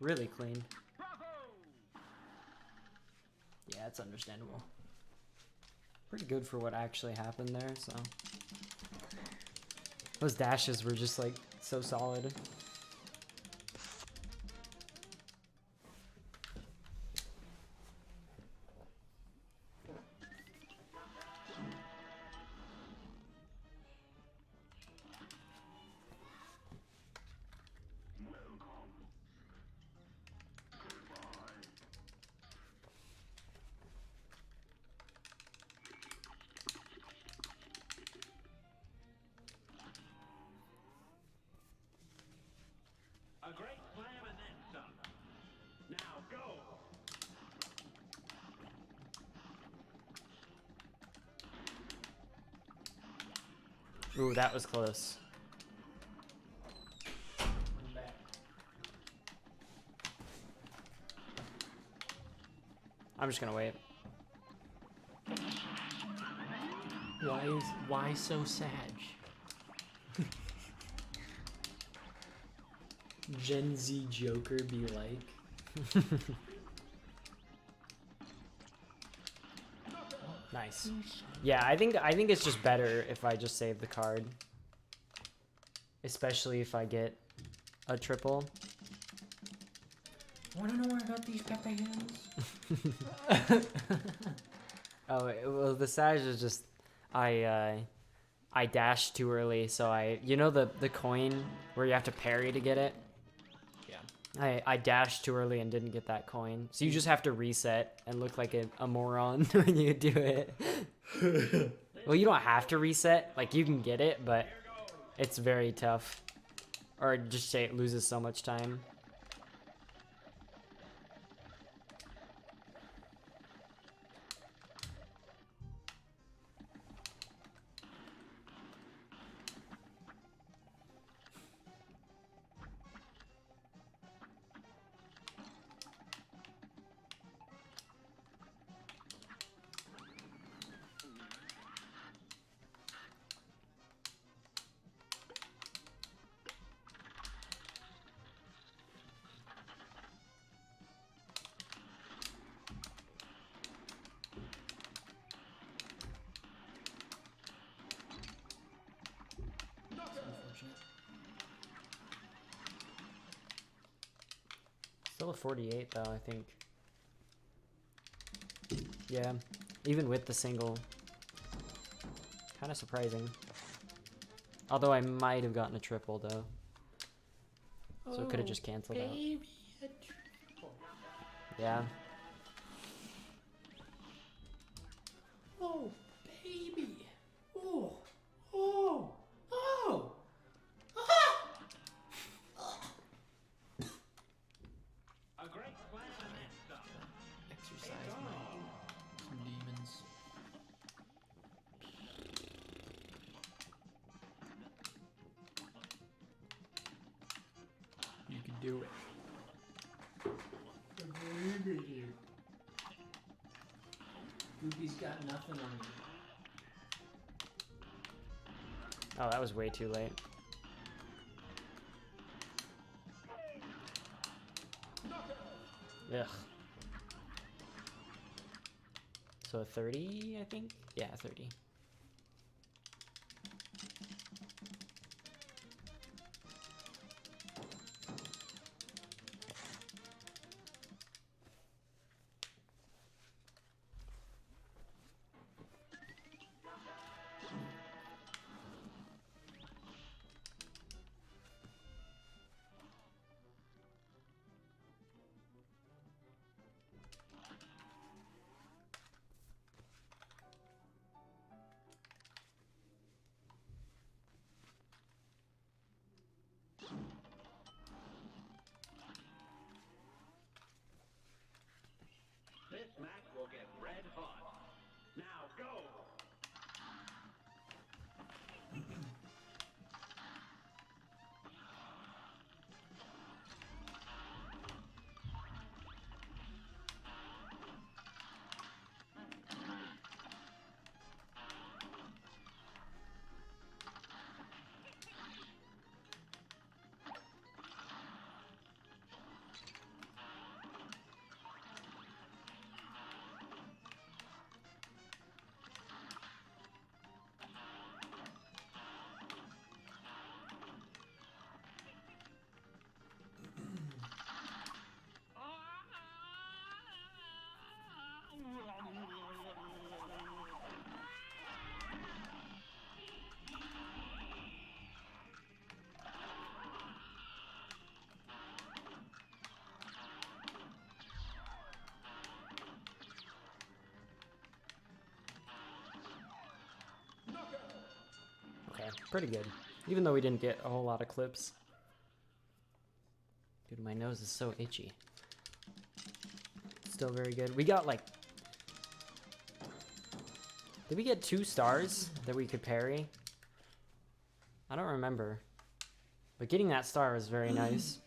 really clean. Yeah, it's understandable. Pretty good for what actually happened there, so. Those dashes were just like so solid. A great slam and then some. Now go. Ooh, that was close. I'm just gonna wait. Why so sad? Gen Z Joker be like. Nice. Yeah, I think it's just better if I just save the card. Especially if I get a triple. Wanna know where I got these pepperons? Oh, well, the Sage is just I dashed too early, so you know the coin where you have to parry to get it? Yeah. I dashed too early and didn't get that coin. So you just have to reset and look like a moron when you do it. Well, you don't have to reset. Like, you can get it, but it's very tough. Or just say it loses so much time. Still a 48 though, I think. Yeah, even with the single. Kind of surprising. Although I might have gotten a triple though. So it could have just canceled out. Yeah. Oh, baby. Oh, oh, oh. A great slam and then some. Exercise my demons. You can do it. I believe in you. Goopy's got nothing on you. Oh, that was way too late. Ugh. So a 30, I think? Yeah, 30. This match will get red hot. Now go. Okay, pretty good. Even though we didn't get a whole lot of clips. Dude, my nose is so itchy. Still very good. We got like... Did we get 2 stars that we could parry? I don't remember. But getting that star was very nice.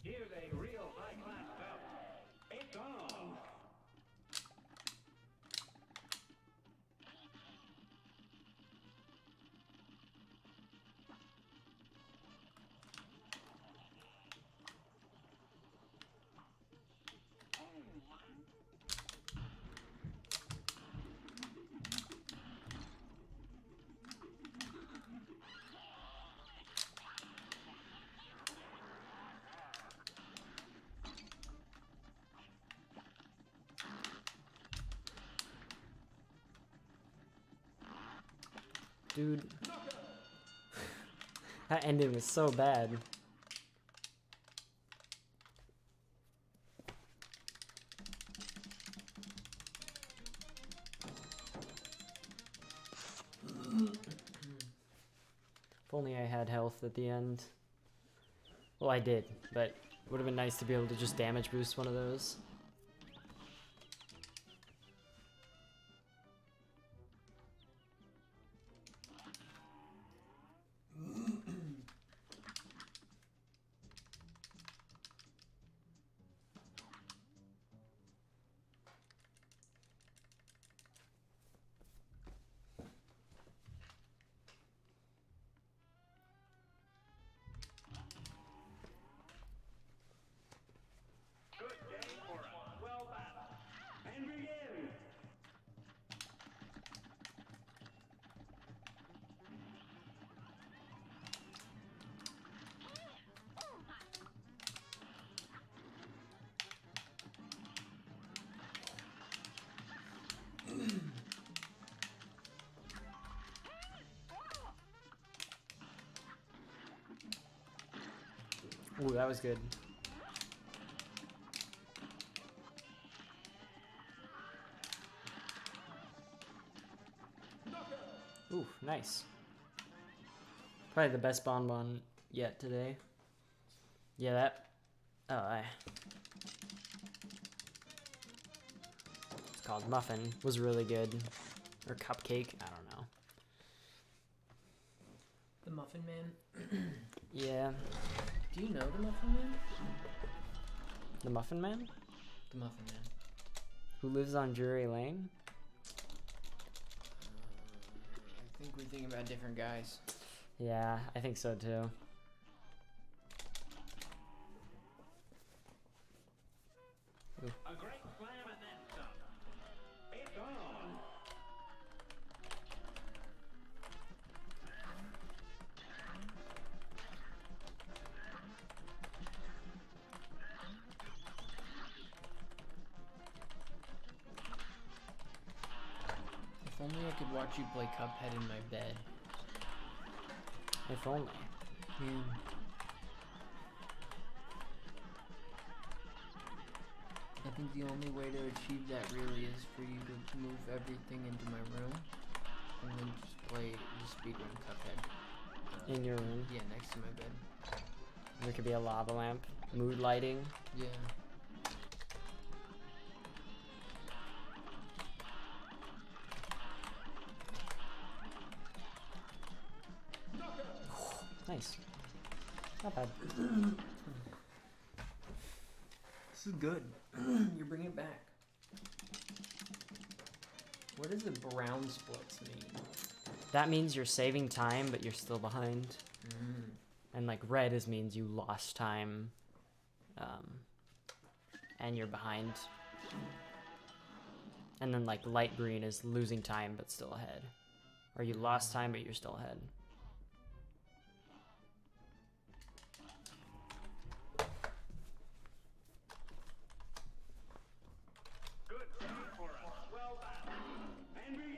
Here's a real high-class belt. It's on. Dude. That ending was so bad. If only I had health at the end. Well, I did, but it would have been nice to be able to just damage boost one of those. Good game for us. Well battled. And begin. Ooh, that was good. Ooh, nice. Probably the best bonbon yet today. Yeah, that... Oh, it's called Muffin. Was really good. Or Cupcake, I don't know. The Muffin Man? Yeah. Do you know the Muffin Man? The Muffin Man? The Muffin Man. Who lives on Drury Lane? I think we're thinking about different guys. Yeah, I think so too. A great slam and then some. It's on. If only I could watch you play Cuphead in my bed. If only. Yeah. I think the only way to achieve that really is for you to move everything into my room and then just play the speedrun Cuphead. In your room. Yeah, next to my bed. There could be a lava lamp. Mood lighting. Yeah. Nice. Not bad. This is good. You're bringing it back. What does the brown splits mean? That means you're saving time, but you're still behind. And like red means you lost time, and you're behind. And then like light green is losing time but still ahead. Or you lost time but you're still ahead. Good speed for us. Well done. And begin.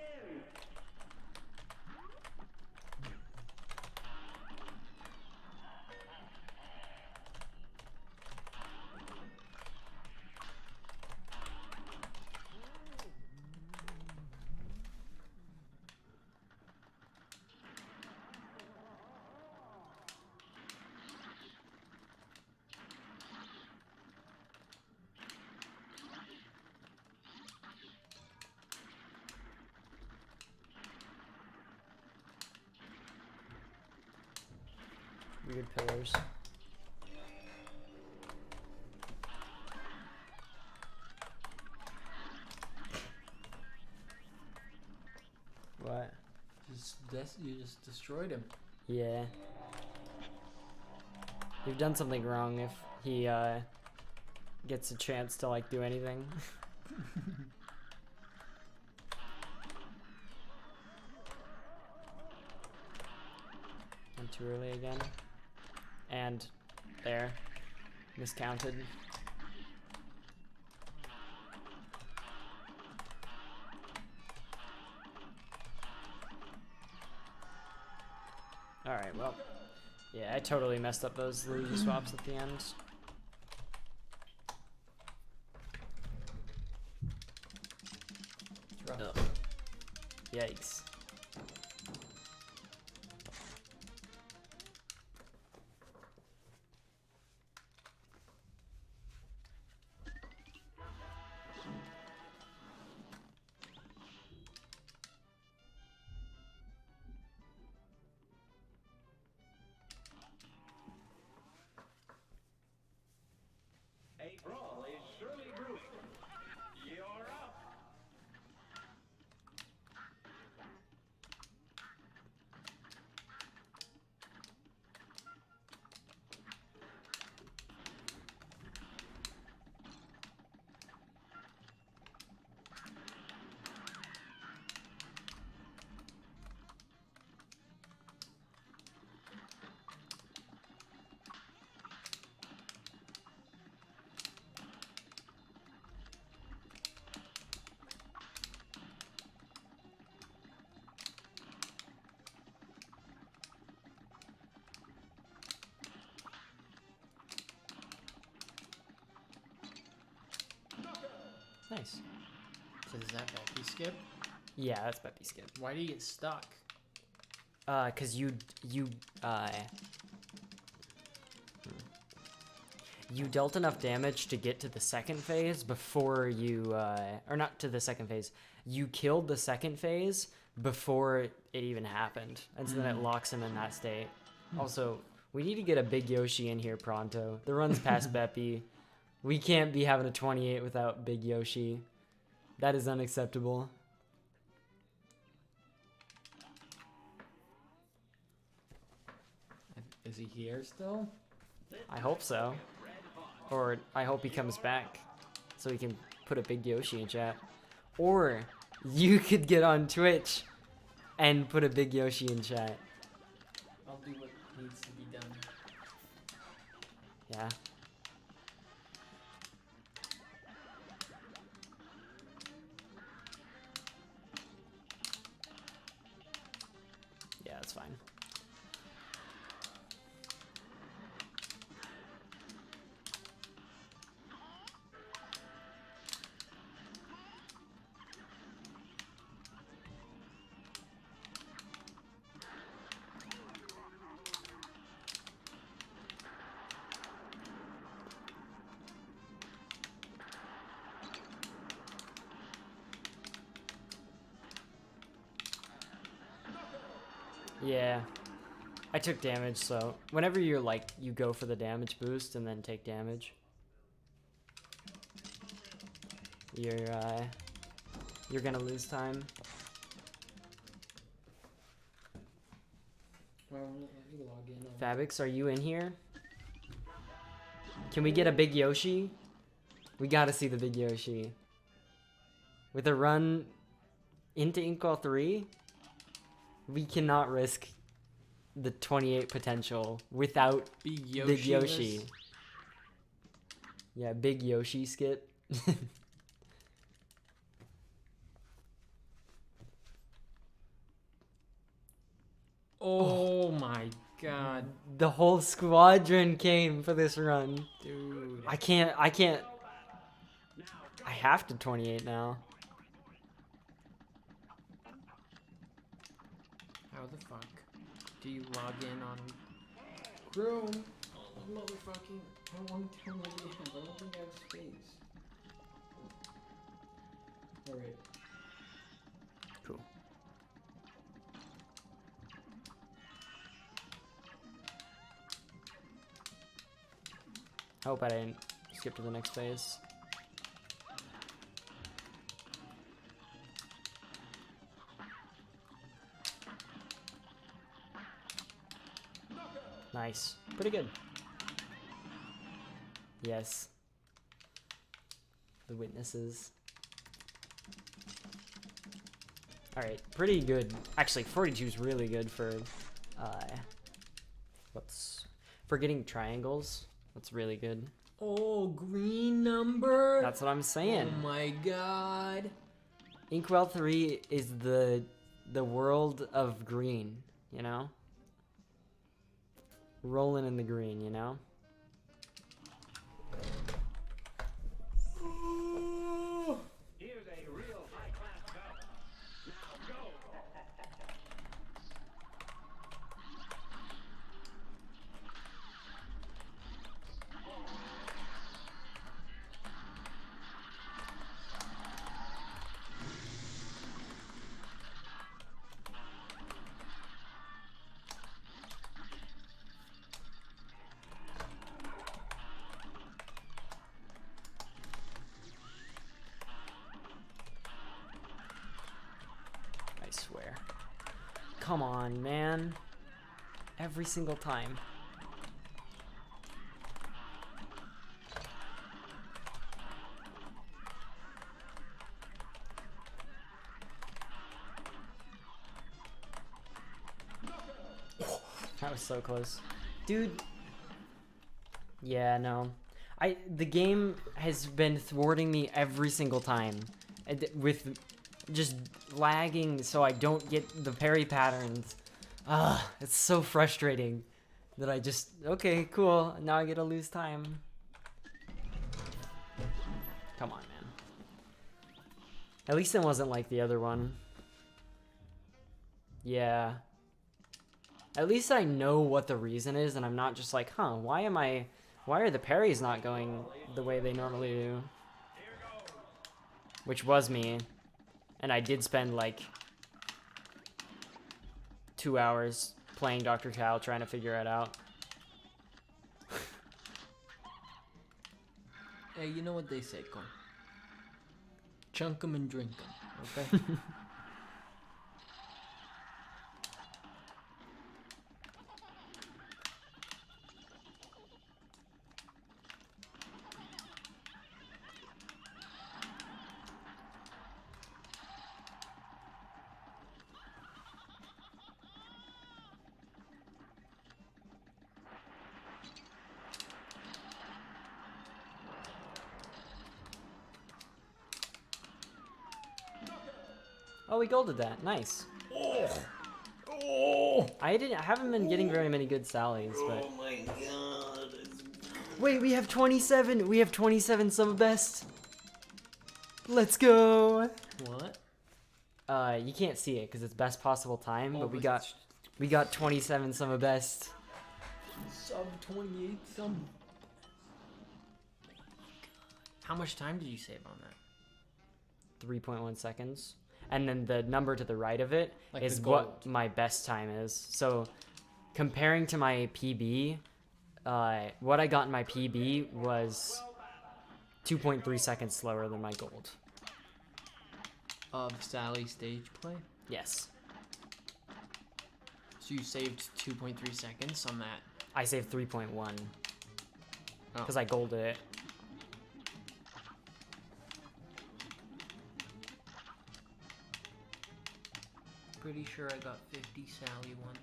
Weird pillars. What? You just destroyed him. Yeah. You've done something wrong if he gets a chance to like do anything. Went too early again. And there. Miscounted. Alright, well. Yeah, I totally messed up those Luigi swaps at the end. It's rough. Ugh. Yikes. A brawl is surely brewing. You're up. Nice. So is that Becky skip? Yeah, that's Peppy skip. Why do you get stuck? Cause you dealt enough damage to get to the second phase before you, or not to the second phase. You killed the second phase before it even happened, and so then it locks him in that state. Also, we need to get a Big Yoshi in here pronto. The run's past Beppy. We can't be having a 28 without Big Yoshi. That is unacceptable. Is he here still? I hope so. Or I hope he comes back so we can put a Big Yoshi in chat. Or you could get on Twitch and put a Big Yoshi in chat. I'll do what needs to be done. Yeah. Yeah, that's fine. Yeah, I took damage, so whenever you're like, you go for the damage boost and then take damage, you're gonna lose time. Well, let me log in. Fabix, are you in here? Can we get a Big Yoshi? We gotta see the Big Yoshi. With a run into Inkwell 3, we cannot risk the 28 potential without Big Yoshi. Yeah, Big Yoshi skip. Oh my god, The whole squadron came for this run. dude. I have to 28 now. How the fuck do you log in on Chrome? Motherfucking, how long time do you have? I don't think I have space. Alright. Cool. I hope I didn't skip to the next phase. Nice. Pretty good. Yes. The witnesses. Alright, pretty good. Actually, 42 is really good for, for getting triangles. That's really good. Oh, green number? That's what I'm saying. Oh my god. Inkwell 3 is the world of green, you know? Rolling in the green, you know? Here's a real high-class battle. Now go! I swear. Come on, man. Every single time. That was so close. Dude. Yeah, no. The game has been thwarting me every single time. With just lagging so I don't get the parry patterns. It's so frustrating that I just, okay, cool, now I get to lose time. Come on, man. At least it wasn't like the other one. Yeah. At least I know what the reason is and I'm not just like, huh, why are the parries not going the way they normally do? Which was me. And I did spend like 2 hours playing Dr. Chow trying to figure it out. Hey, you know what they say, Con? Chunk 'em and drink 'em, okay? Oh, we golded that. Nice. Oh! I haven't been getting very many good sallies, but. Oh my god. Wait, we have 27. We have 27 sub best. Let's go. What? You can't see it because it's best possible time, Oh, but we got 27 sub best. Sub 28 some. How much time did you save on that? 3.1 seconds. And then the number to the right of it Like is the what gold. my best time is. So comparing to my PB, what I got in my PB was 2.3 seconds slower than my gold. Of Sally stage play? Yes. So you saved 2.3 seconds on that? I saved 3.1 Oh. because I golded it. pretty sure I got 50 Sally once.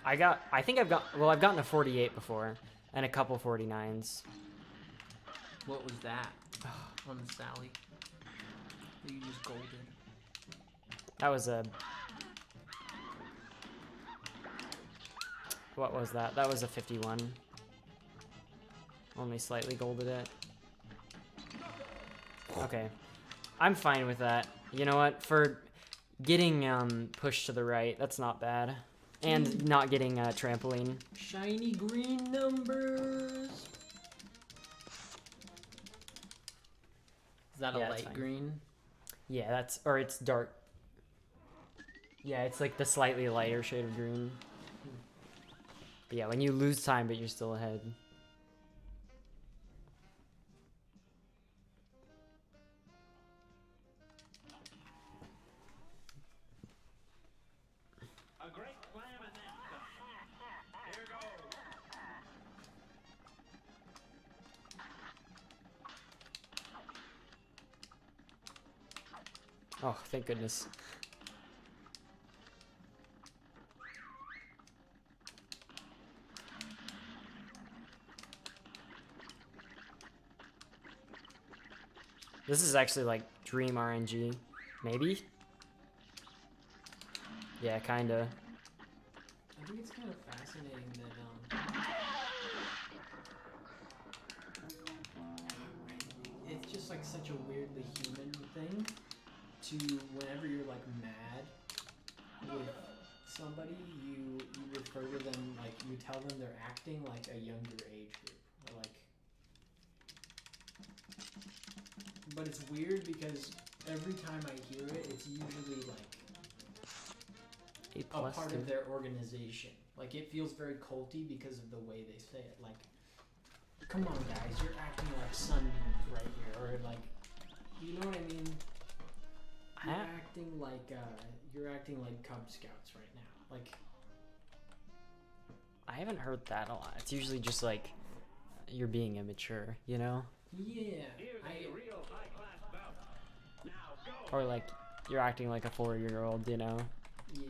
I think I've gotten a 48 before, and a couple 49s. What was that on the Sally? That you just golded? That was a... What was that? That was a 51. Only slightly golded it. Okay. I'm fine with that. You know what? For getting pushed to the right, that's not bad. And not getting a trampoline. Shiny green numbers! Is that Yeah, a that's light fine. green? Yeah, that's... Or it's dark. Yeah, it's like the slightly lighter shade of green. But yeah, when you lose time but you're still ahead. A great slam and then some. Here goes. Oh, thank goodness. This is actually like dream RNG. Maybe? Yeah, kinda. I think it's kind of fascinating that, it's just like such a weirdly human thing to whenever you're like mad with somebody, you refer to them, like, you tell them they're acting like a younger age group. Or like, but it's weird because every time I hear it, it's usually like A a plus part two. of their organization. Like, it feels very culty because of the way they say it. Like, come on guys, you're acting like Sunbeams right here. Or like, you know what I mean? You're acting like Cub Scouts right now. Like, I haven't heard that a lot. It's usually just like you're being immature, you know? yeah. Here's a real high-class bout. Now go. Or like you're acting like a 4-year-old, you know? Yeah.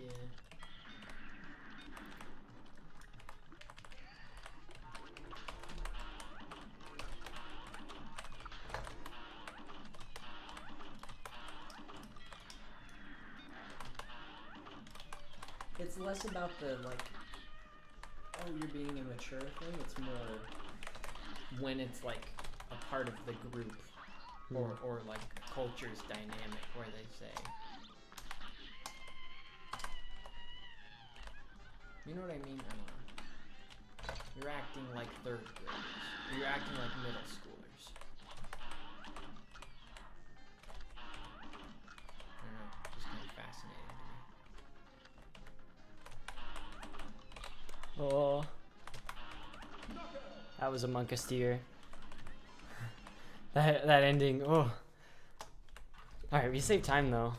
It's less about the, like, oh, you're being immature thing. It's more when it's, like, a part of the group or like, culture's dynamic where they say, you know what I mean? I don't know. You're acting like third graders. You're acting like middle schoolers. I don't know. Just kind of fascinating to me. Oh. That was a monka steer. That ending, oh. Alright, we saved time though.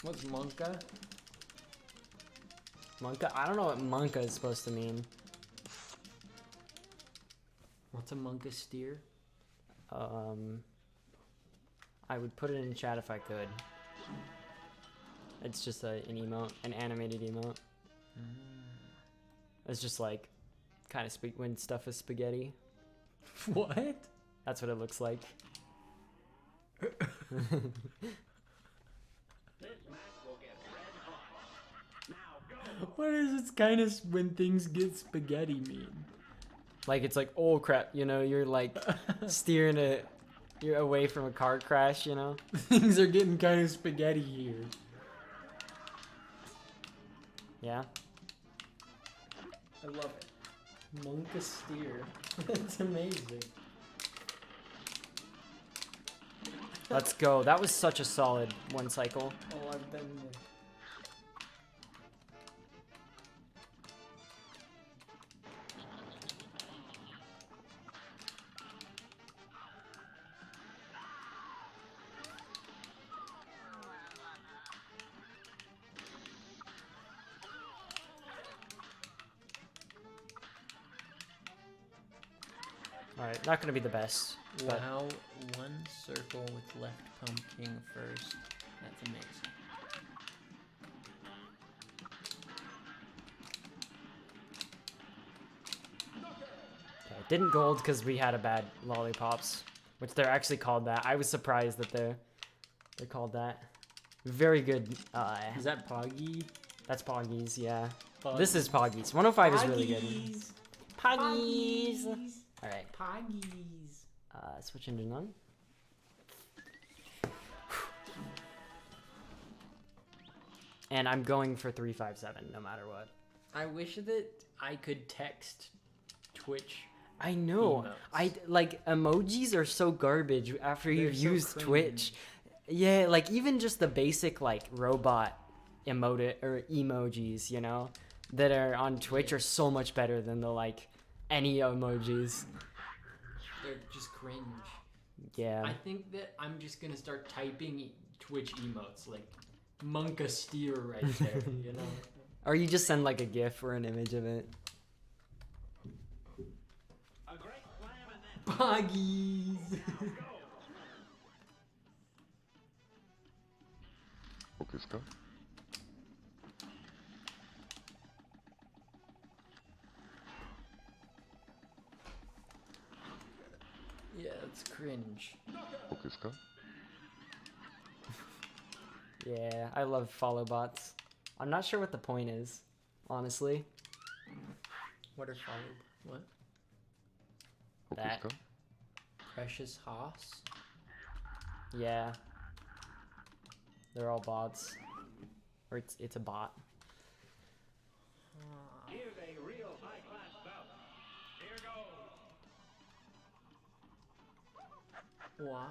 What's Monka? Monka? I don't know what monka is supposed to mean. What's a Monka steer? I would put it in chat if I could. It's just an emote, an animated emote. It's just like, kind of when stuff is spaghetti. What? That's what it looks like. This match will get red hot. Now go. What does this kind of when things get spaghetti mean? Like it's like, oh crap, you know, you're like steering it, you're away from a car crash, you know? Things are getting kind of spaghetti here. Yeah? I love it. Monka steer. That's amazing. Let's go. That was such a solid one cycle. Oh, I've been there. Alright, not gonna be the best. But Wow, one circle with left pumpkin first. That's amazing. Didn't gold because we had a bad lollipops, which they're actually called that. I was surprised that they're called that. Very good. Is that Poggy? That's Poggies, yeah. Poggies. This is Poggies. 105 is really good. Poggies. Poggies. All right. Poggies. Switch into none. And I'm going for 357 no matter what. I wish that I could text Twitch. I know. Emotes. Like emojis are so garbage after you've so used cringe. Twitch. Yeah, like even just the basic like robot emote or emojis, you know, that are on Twitch are so much better than the like any emojis. They're just cringe. Yeah. I think that I'm just gonna start typing Twitch emotes like Monka Steer right there, you know? Or you just send like a GIF or an image of it. A great slam and then Poggies. Okiska. Yeah, it's cringe. Okiska. Yeah, I love follow bots. I'm not sure what the point is, honestly. What are followed? What? That. Okiska. Precious Hoss? Yeah. They're all bots. Or it's a bot. here's a real high-class bout. Here goes. Why?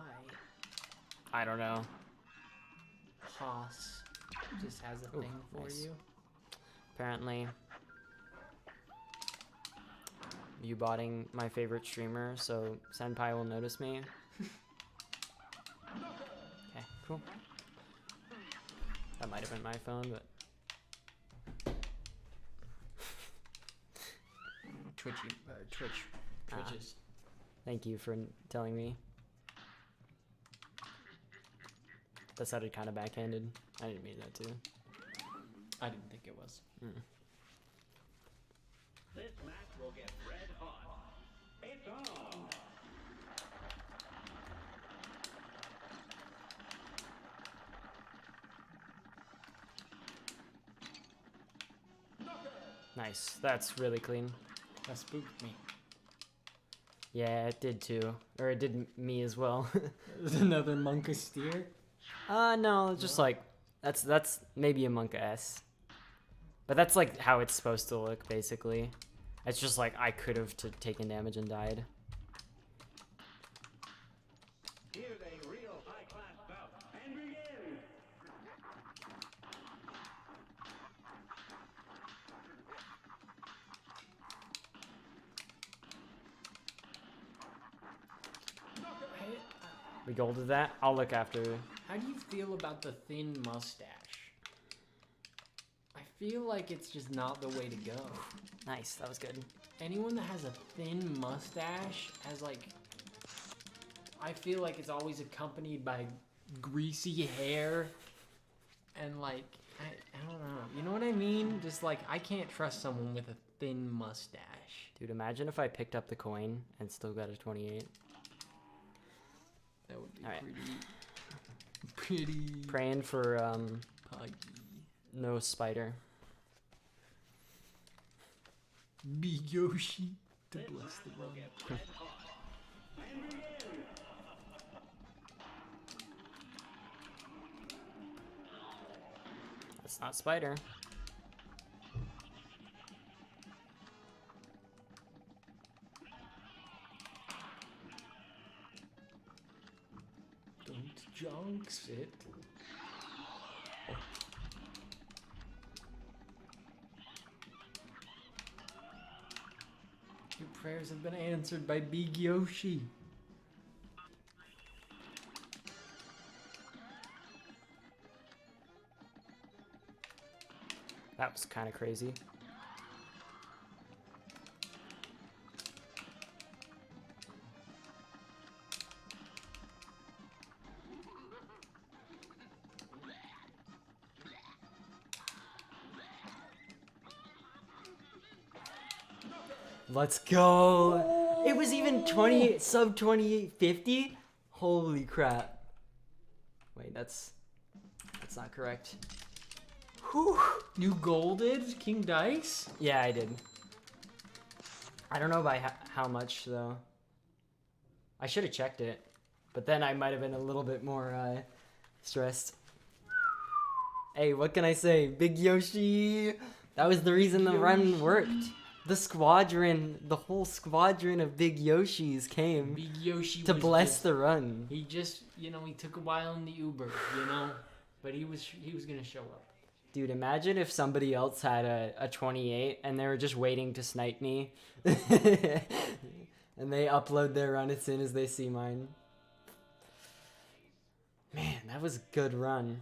I don't know. Hoss just has a Ooh, thing for nice. you. Apparently. You botting my favorite streamer, so Senpai will notice me. Okay, cool. That might have been my phone, but Twitches. thank you for telling me. That sounded kind of backhanded. I didn't mean that to. I didn't think it was. This match will get red hot. It's on. Nice. That's really clean. That spooked me. Yeah, it did too. Or it did me as well. There's another Monka Steer. No, just like that's maybe a Monka S. But that's like how it's supposed to look basically. It's just like I could have taken damage and died. Here's a real high-class bout. And begin. We golded that. I'll look after. How do you feel about the thin mustache? I feel like it's just not the way to go. Nice, that was good. Anyone that has a thin mustache has like, I feel like it's always accompanied by greasy hair and like, I don't know. You know what I mean? Just like, I can't trust someone with a thin mustache. Dude, imagine if I picked up the coin and still got a 28. That would be All right. pretty Praying for puggy. no spider. BigYoshi to bless the run. Red hot. And begin. That's not spider. Don't junks it. Your prayers have been answered by BigYoshi. That was kind of crazy. Let's go. It was even 20 sub 2850. Holy crap! Wait, that's not correct. Whew. You golded King Dice? Yeah, I did. I don't know by how much though. I should have checked it, but then I might have been a little bit more stressed. Hey, what can I say? Big Yoshi! That was the reason the run worked. The whole squadron of Big Yoshis came Big Yoshi to was bless just- the run. He just, he took a while in the Uber, but he was gonna show up. Dude, imagine if somebody else had a 28 and they were just waiting to snipe me. And they upload their run as soon as they see mine. Man, that was a good run.